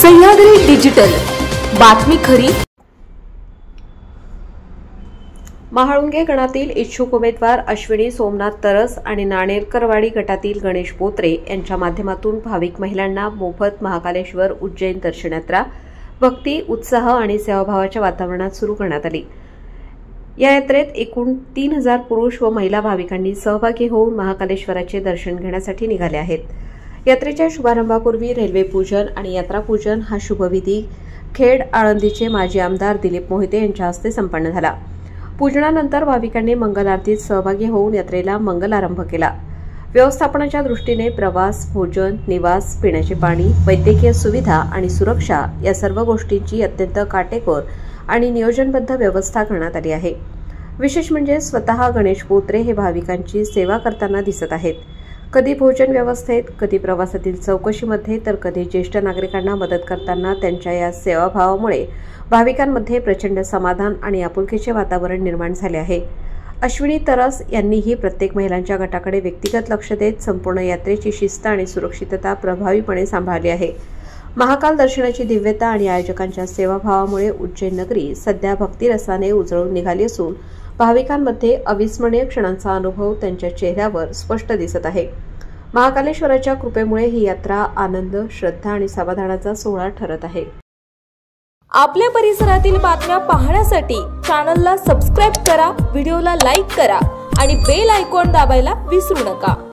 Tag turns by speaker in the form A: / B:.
A: Sahyadri digital बातमी खरी। महाळुंगे गणातील इच्छुक उमेदवार अश्विनी सोमनाथ तरस आणि नाणेरकरवाडी गटातील गणेश बोत्रे यांच्या माध्यमातून भाविक महिलांना मोफत महाकालेश्वर उज्जैन दर्शन यात्रा भक्ती, उत्साह आणि सेवाभावाच्या वातावरणात सुरू करण्यात आली। या यात्रेत एकूण 3000 पुरुष व महिला भाविकांनी सहभागी होऊन महाकालेश्वराचे दर्शन घेण्यासाठी निघाले आहेत। यात्रेच्या शुभारंभापूर्वी रेल्वे पूजन आणि यात्रा पूजन हा शुभविधी खेड आळंदीचे माजी आमदार दिलीप मोहिते यांच्या हस्ते संपन्न झाला। पूजनानंतर भाविकांनी मंगल आरतीत सहभागी होऊन यात्रेला मंगल आरंभ केला। व्यवस्थापनाच्या दृष्टीने प्रवास, भोजन, निवास, पिण्याचे पाणी, वैद्यकीय सुविधा आणि सुरक्षा या सर्व गोष्टींची अत्यंत काटेकोर आणि नियोजनबद्ध व्यवस्था करण्यात आली आहे। विशेष म्हणजे स्वतः गणेश बोत्रे हे भाविकांची सेवा करताना दिसत आहेत। कधी भोजन व्यवस्थेत, कधी प्रवासातील चौकशीमध्ये, तर कधी ज्येष्ठ नागरिकांना मदत करताना त्यांच्या या सेवाभावामुळे भाविकांमध्ये प्रचंड समाधान आणि आपुलकीचे वातावरण निर्माण झाले आहे। अश्विनी तरस यांनीही प्रत्येक महिलांच्या गटाकडे व्यक्तिगत लक्ष देत संपूर्ण यात्रेची शिस्त आणि सुरक्षितता प्रभावीपणे सांभाळली आहे। महाकाल दर्शनाची दिव्यता आणि आयोजकांच्या सेवाभावामुळे उज्जैन नगरी सध्या भक्तिरसाने उजळून निघाली असून भाविकांमध्ये अविस्मरणीय क्षणांचा अनुभव त्यांच्या चेहऱ्यावर स्पष्ट दिसत आहे। महाकालेश्वराच्या कृपेमुळे ही यात्रा आनंद, श्रद्धा आणि समाधानाचा सोहळा ठरत आहे।
B: आपल्या परिसरातील बातम्या पाहण्यासाठी चॅनलला सबस्क्राइब करा, व्हिडिओला लाईक करा आणि बेल आयकॉन दाबायला विसरू नका।